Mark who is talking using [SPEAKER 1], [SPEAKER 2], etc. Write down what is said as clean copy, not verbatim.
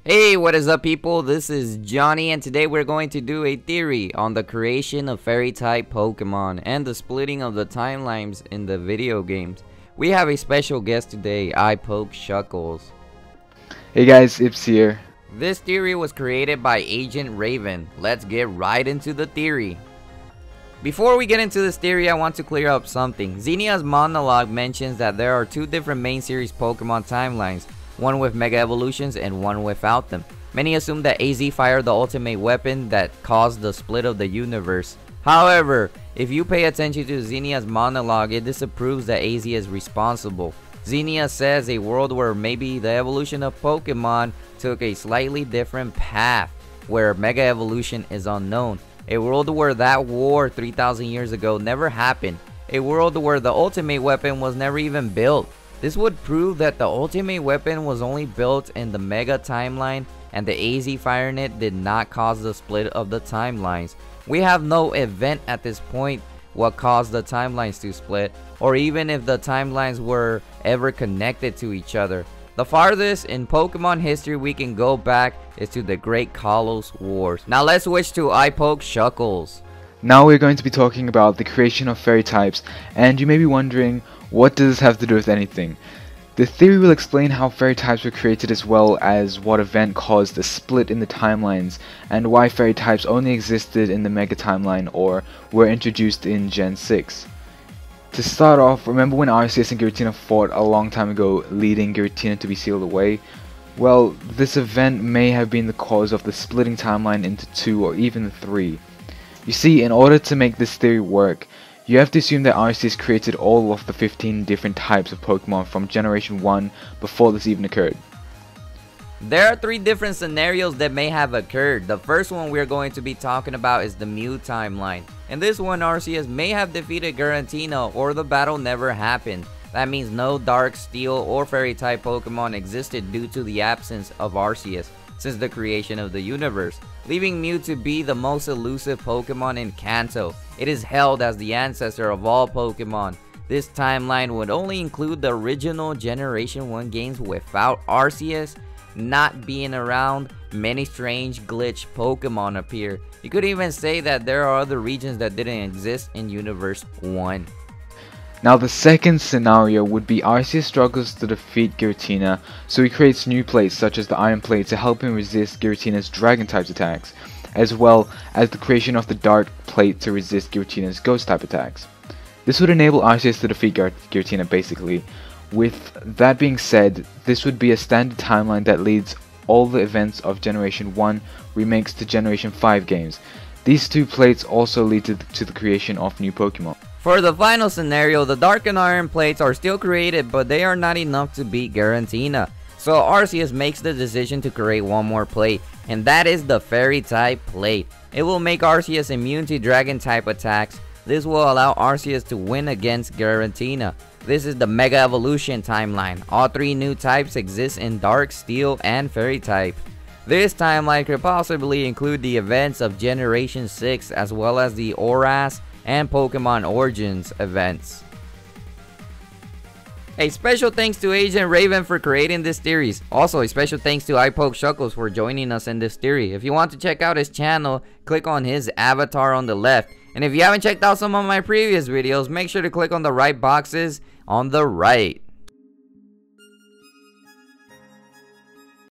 [SPEAKER 1] Hey, what is up people? This is Johnny and today we're going to do a theory on the creation of fairy type Pokemon and the splitting of the timelines in the video games. We have a special guest today, IPokeShuckles.
[SPEAKER 2] Hey guys, Ips here.
[SPEAKER 1] This theory was created by Agent Raven. Let's get right into the theory. Before we get into this theory, I want to clear up something. Zinnia's monologue mentions that there are two different main series Pokemon timelines, one with Mega Evolutions and one without them. Many assume that AZ fired the ultimate weapon that caused the split of the universe. However, if you pay attention to Zinnia's monologue, it disapproves that AZ is responsible. Zinnia says a world where maybe the evolution of Pokemon took a slightly different path, where Mega Evolution is unknown. A world where that war 3,000 years ago never happened. A world where the ultimate weapon was never even built. This would prove that the ultimate weapon was only built in the Mega timeline and the AZ firing it did not cause the split of the timelines. We have no event at this point what caused the timelines to split, or even if the timelines were ever connected to each other. The farthest in Pokemon history we can go back is to the Great Kalos Wars. Now let's switch to IPokeShuckles.
[SPEAKER 2] Now we're going to be talking about the creation of fairy types, and you may be wondering, what does this have to do with anything? The theory will explain how fairy types were created as well as what event caused the split in the timelines, and why fairy types only existed in the Mega timeline or were introduced in Gen 6. To start off, remember when Arceus and Giratina fought a long time ago, leading Giratina to be sealed away? Well, this event may have been the cause of the splitting timeline into 2 or even 3. You see, in order to make this theory work, you have to assume that Arceus created all of the 15 different types of Pokemon from Generation 1 before this even occurred.
[SPEAKER 1] There are 3 different scenarios that may have occurred. The first one we're going to be talking about is the Mew timeline. In this one, Arceus may have defeated Giratina or the battle never happened. That means no Dark, Steel, or Fairy type Pokemon existed due to the absence of Arceus since the creation of the universe, leaving Mew to be the most elusive Pokemon in Kanto. It is held as the ancestor of all Pokemon. This timeline would only include the original Generation 1 games without Arceus not being around. Many strange glitch Pokemon appear. You could even say that there are other regions that didn't exist in Universe 1.
[SPEAKER 2] Now the second scenario would be Arceus struggles to defeat Giratina, so he creates new plates such as the Iron Plate to help him resist Giratina's Dragon type attacks, as well as the creation of the Dark Plate to resist Giratina's Ghost type attacks. This would enable Arceus to defeat Giratina basically. With that being said, this would be a standard timeline that leads all the events of Generation 1 remakes to Generation 5 games. These 2 plates also lead to the creation of new Pokemon.
[SPEAKER 1] For the final scenario, the Dark and Iron Plates are still created, but they are not enough to beat Giratina. So Arceus makes the decision to create one more plate, and that is the Fairy type plate. It will make Arceus immune to Dragon type attacks. This will allow Arceus to win against Giratina. This is the Mega Evolution timeline. All 3 new types exist in Dark, Steel, and Fairy type. This timeline could possibly include the events of Generation 6 as well as the ORAS and Pokemon Origins events. A special thanks to Agent Raven for creating this series. Also, a special thanks to IPokeShuckles for joining us in this theory. If you want to check out his channel, click on his avatar on the left. And if you haven't checked out some of my previous videos, make sure to click on the right boxes on the right.